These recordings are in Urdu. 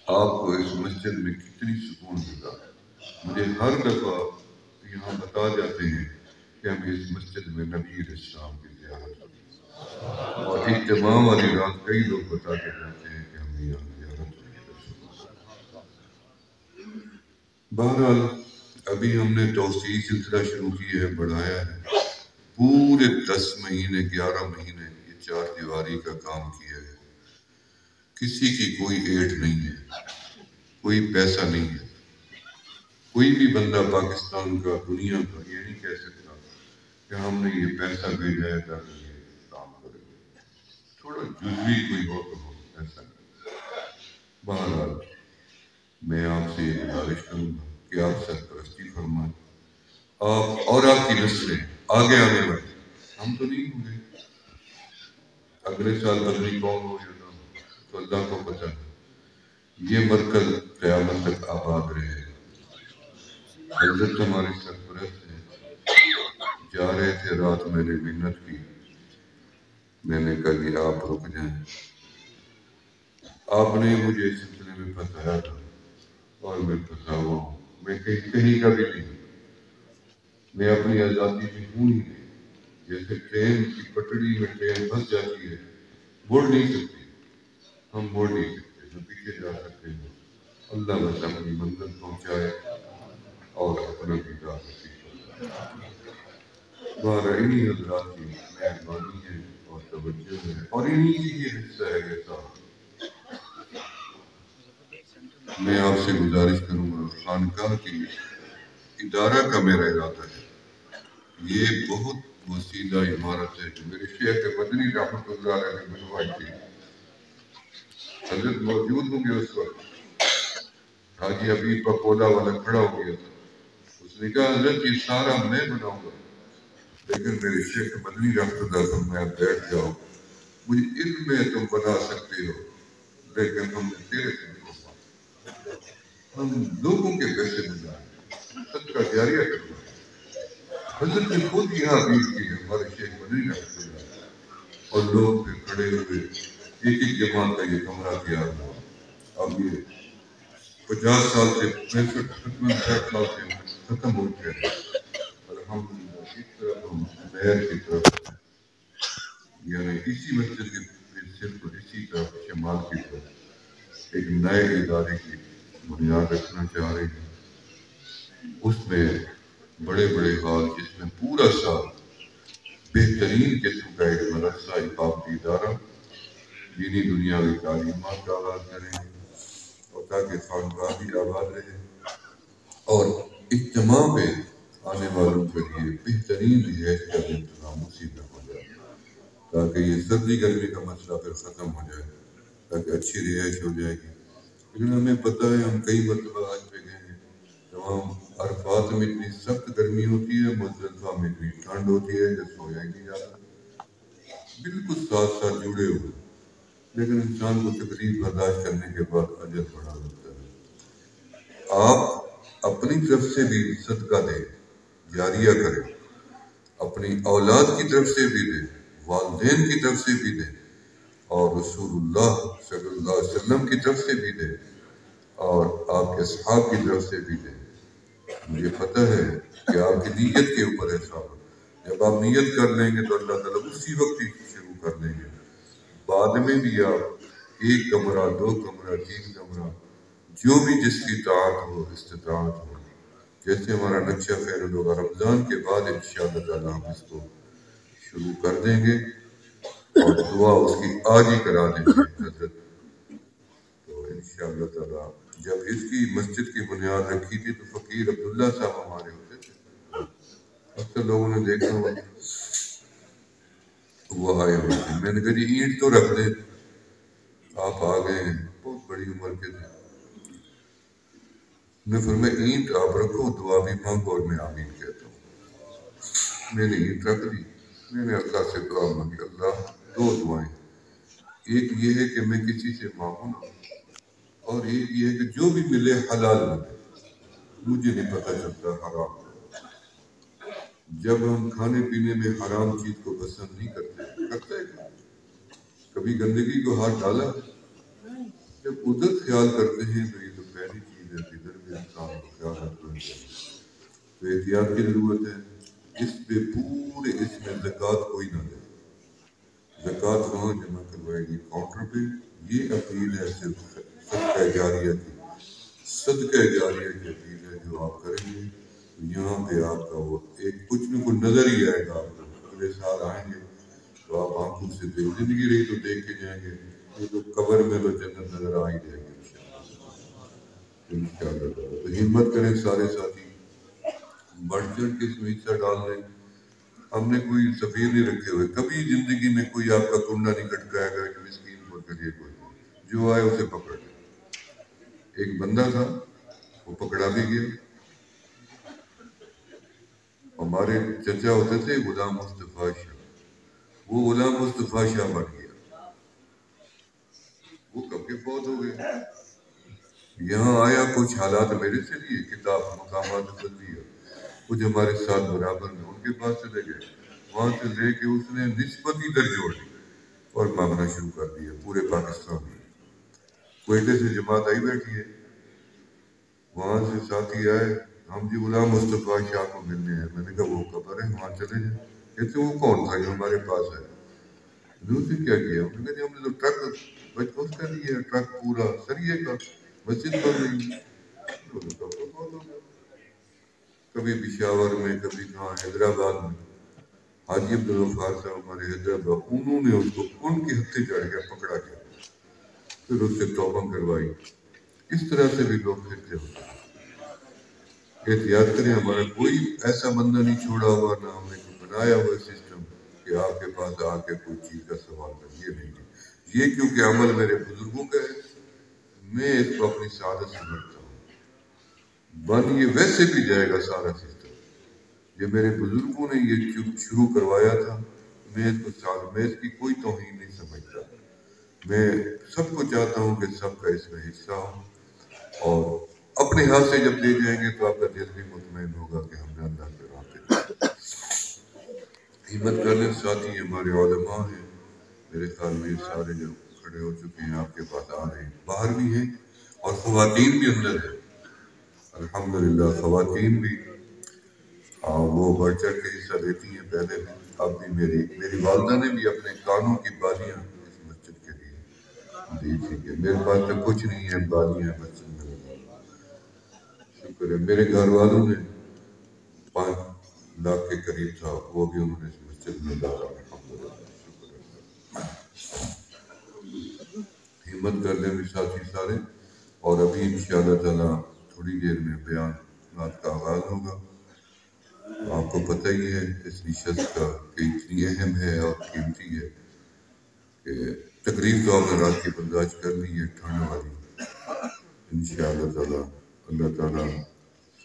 آپ کو اس مسجد میں کتنی سکون ملا۔ مجھے ہر دفعہ یہاں بتا جاتے ہیں کہ ہم اس مسجد میں نبی علیہ السلام کی زیارت ہوئی، اور اجتماع والی رات کئی لوگ بتا کے جاتے ہیں کہ ہم یہاں زیارت ہوئی۔ بہرحال ابھی ہم نے توسیع سلسلہ شروع کی ہے، بڑھایا ہے، پورے 10 مہینے 11 مہینے یہ 4 دیواری کا کام کیا ہے۔ کسی کی کوئی ایڈ نہیں ہے، کوئی پیسہ نہیں ہے، کوئی بھی بندہ پاکستان کا دنیا کا یہ نہیں کہہ سکتا کہ ہم نے یہ پیسہ بھیجا ہے تاکہ یہ کام کرے، تھوڑا جزوی کوئی ہو تو ہو، ایسا نہیں۔ بہرحال میں آپ سے یہ گزارش کروں گا کہ آپ سرپرستی فرمائیں، آپ اور آپ کی نسلیں آگے آنے والی، ہم تو نہیں ہوں گے، اگلے سال بدری کون ہو یا نہ ہو تو اللہ کو پتہ ہے۔ یہ مرکز قیامت تک آباد رہے۔ حضرت ہمارے سرپرست ہیں، جا رہے تھے رات میں نے منت کی، میں نے کہا کہ آپ رک جائیں، آپ نے مجھے اس سلسلے میں بتایا تھا اور میں پھنسا ہوا ہوں، میں کہیں کا بھی نہیں، میں اپنی آزادی میں ہوں ہی نہیں۔ جیسے ٹرین کی پٹڑی میں ٹرین پھنس جاتی ہے، مڑ نہیں سکتی، ہم مڑ نہیں سکتے، جو پیچھے جا سکتے ہیں اللہ بس اپنی منزل پہنچائے اور اپنا دیدار نصیب فرمائے۔ بہرحال انہی حضرات کی مہربانی ہے اور توجہ ہے اور انہی کی یہ حصہ ہے یہ سارا۔ میں آپ سے گزارش کروں گا، خانقاہ کی ادارہ کا میرا ارادہ ہے، یہ بہت وسیلہ عمارت ہے جو میرے شیخ مدنی رحمۃ اللہ علیہ نے بنوائی تھی۔ حضرت موجود ہوں گے اس وقت، حاجی حبیب پپولا والا کھڑا ہو گیا تھا، اس نے کہا حضرت یہ سارا میں بناؤں گا، لیکن میرے شیخ مدنی رحمۃ اللہ فرمایا بیٹھ جاؤ، مجھے علم میں تم بنا سکتے ہو لیکن ہم تیرے سے نہیں بنوا، ہم لوگوں کے پیسے میں جائیں، صدقہ جاریہ کرنا۔ حضرت نے خود یہاں اپیل کی ہے ہمارے شیخ مدنی رحمۃ اللہ، اور لوگ پھر کھڑے ہوئے، ایک ایک جماعت کا یہ کمرہ تیار ہوا۔ اب یہ 50 سال سے 65 سال سے ختم ہو چکے ہیں، الحمدللہ اس طرف ہم نہر کی طرف، یعنی اسی مسجد کے صرف اسی طرف شمال کی طرف ایک نئے ادارے کی بنیاد رکھنا چاہ رہے ہیں۔ اس میں بڑے بڑے ہال، جس میں پورا سال بہترین قسم کا ایک مدرسہ حفاظتی ادارہ دینی دنیاوی تعلیمات کا آغاز کریں گے، اور تاکہ خانقاہ بھی آباد رہے اور اجتماع پہ آنے والوں کے لیے بہترین رہائش کا انتظام اسی میں ہو جائے، تاکہ یہ سردی گرمی کا مسئلہ پھر ختم ہو جائے، تاکہ اچھی رہائش ہو جائے گی۔ لیکن ہمیں پتہ ہے، ہم کئی مرتبہ حج پہ گئے ہیں، تمام عرفات میں اتنی سخت گرمی ہوتی ہے، مزدلفہ میں اتنی ٹھنڈ ہوتی ہے کہ سویا ہی نہیں جاتا، بالکل ساتھ ساتھ جڑے ہوئے، لیکن انسان کو تکلیف برداشت کرنے کے بعد اجر بڑا ملتا ہے۔ آپ اپنی طرف سے بھی صدقہ دیں، جاریہ کریں، اپنی اولاد کی طرف سے بھی دیں، والدین کی طرف سے بھی دیں، اور رسول اللہ صلی اللہ علیہ وسلم کی طرف سے بھی دیں، اور آپ کے اصحاب کی طرف سے بھی دیں۔ مجھے پتہ ہے کہ آپ کی نیت کے اوپر ہے صاحب، جب آپ نیت کر لیں گے تو اللہ تعالیٰ اسی وقت ہی شروع کر دیں گے، بعد میں بھی آپ 1 کمرہ 2 کمرہ 3 کمرہ جو بھی جس کی طاعت ہو استطاعت ہو، جیسے ہمارا نقشہ خیر ہوگا رمضان کے بعد انشاءاللہ تعالیٰ ہم اس کو شروع کر دیں گے، اور دعا اس کی آج ہی کرا دیں گے حضرت۔ تو انشاءاللہ تعالیٰ جب اس کی مسجد کی بنیاد رکھی تھی تو فقیر عبداللہ صاحب ہمارے ہوتے تھے، اکثر لوگوں نے دیکھا ہوا، وہ آئے ہوئے تھے، میں نے کہا جی اینٹ تو رکھ دیں، آپ آ گئے ہیں، بہت بڑی عمر کے تھے، میں فرمایا اینٹ آپ رکھو، دعا بھی مانگو، اور میں آمین کہتا ہوں۔ میں نے اینٹ رکھ دی، میں نے اللہ سے دعا مانگی، اللہ 2 دعائیں، ایک یہ ہے کہ میں کسی سے مانگوں نہ، اور ایک یہ ہے کہ جو بھی ملے حلال ملے، مجھے نہیں پتہ چلتا حرام کا۔ جب ہم کھانے پینے میں حرام چیز کو پسند نہیں کرتے، کرتا ہے کبھی گندگی کو ہاتھ ڈالا، جب ادھر خیال کرتے ہیں تو یہ تو پہلی چیز ہے کہ ادھر بھی انسان کو خیال رکھنا چاہیے. تو احتیاط کی ضرورت ہے. اس پہ پورے اس میں زکوٰۃ کوئی نہ دے. زکوٰۃ وہاں جمع کروائے گی کاؤنٹر پہ. یہ اپیل ہے صرف صدقہ جاریہ کی. صدقہ جاریہ کی اپیل ہے جو آپ کریں گے. یہاں پہ آپ کا وہ ایک کچھ بھی کوئی نظر ہی آئے گا. آپ کو اگلے سال آئیں گے تو آپ آنکھوں سے دیکھ زندگی رہی تو دیکھ کے جائیں گے. یہ تو قبر میں تو جنت نظر آ ہی جائے گی انشاءاللہ. تو ہمت کریں سارے ساتھی, بڑھ چڑھ کے اس میں حصہ ڈال دیں. ہم نے کوئی سفیر نہیں رکھے ہوئے. کبھی زندگی میں کوئی آپ کا کنڈا نہیں کٹکائے گا کہ مسکین کو کریے. کوئی جو آئے اسے پکڑ لے. ایک بندہ تھا وہ پکڑا بھی گیا. ہمارے چچا ہوتے تھے غلام مصطفیٰ شاہ. وہ غلام مصطفیٰ شاہ بن گیا. وہ کب کے فوت ہو گئے. یہاں آیا کچھ حالات میرے سے لیے کتاب مقامات بدلی. کچھ ہمارے ساتھ برابر میں ان کے پاس چلے گئے. وہاں سے لے کے اس نے نسبت ہی در جوڑ دی اور مانگنا شروع کر دیا پورے پاکستان میں. کوئٹے سے جماعت آئی بیٹھی ہے. وہاں سے ساتھی آئے, ہم جی غلام مصطفیٰ شاہ کو ملنے ہیں. میں نے کہا وہ قبر ہے وہاں چلے جائیں. کہتے وہ کون تھا جو ہمارے پاس ہے. دوسری کیا کیا. ہم نے کہا ہم نے تو ٹرک بچپن کا لیا ٹرک پورا سریے کا مسجد بن رہی. کبھی پشاور میں کبھی کہاں حیدرآباد میں. حاجی عبدالغفار صاحب ہمارے حیدرآباد, انہوں نے اس کو ان کے ہتھے چڑھ گیا پکڑا گیا. پھر اس سے توبہ کروائی. اس طرح سے بھی لوگ پھرتے ہوتے ہیں. احتیاط کریں. ہمارا کوئی ایسا بندہ نہیں چھوڑا ہوا, نہ ہم نے کوئی بنایا ہوا سسٹم کہ آپ کے پاس آ کے کوئی چیز کا سوال کر. یہ نہیں ہے. یہ کیونکہ عمل میرے بزرگوں کا ہے, میں اس کو اپنی سعادت سمجھتا ہوں. بن یہ ویسے بھی جائے گا سارا سسٹم. یہ میرے بزرگوں نے یہ شروع کروایا تھا. میں اس کی کوئی توہین نہیں سمجھتا. میں سب کو چاہتا ہوں کہ سب کا اس میں حصہ ہو, اور اپنے ہاتھ سے جب دے جائیں گے تو آپ کا دل بھی مطمئن ہوگا کہ ہم نے اللہ کے راہ پہ. ہمت کرنے ساتھی ہمارے علماء ہیں. میرے خیال میں یہ سارے جو کھڑے ہو چکے ہیں آپ کے پاس آ رہے ہیں, باہر بھی ہیں اور خواتین بھی اندر ہیں. الحمدللہ خواتین بھی وہ بڑھ چڑھ کے حصہ دیتی ہیں. پہلے بھی اب بھی میری والدہ نے بھی اپنے کانوں کی بالیاں اس مسجد کے لیے دی تھی. کہ میرے پاس تو کچھ نہیں ہے, بالیاں مسجد میں لگا. شکر ہے. میرے گھر والوں نے 5 لاکھ کے قریب تھا, وہ بھی انہوں نے اس مسجد میں ڈالا. الحمدللہ شکر ہے. ہمت کر لیں بھی ساتھی سارے. اور ابھی انشاءاللہ تعالی تھوڑی دیر میں بیان بات کا آغاز ہوگا. آپ کو پتہ ہی ہے اس نشست کا کہ اتنی اہم ہے اور قیمتی ہے کہ تقریب تو آپ نے رات کی برداشت کر لی ہے ٹھنڈ والی. انشاءاللہ تعالی اللہ تعالی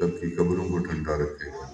سب کی قبروں کو ٹھنڈا رکھے گا.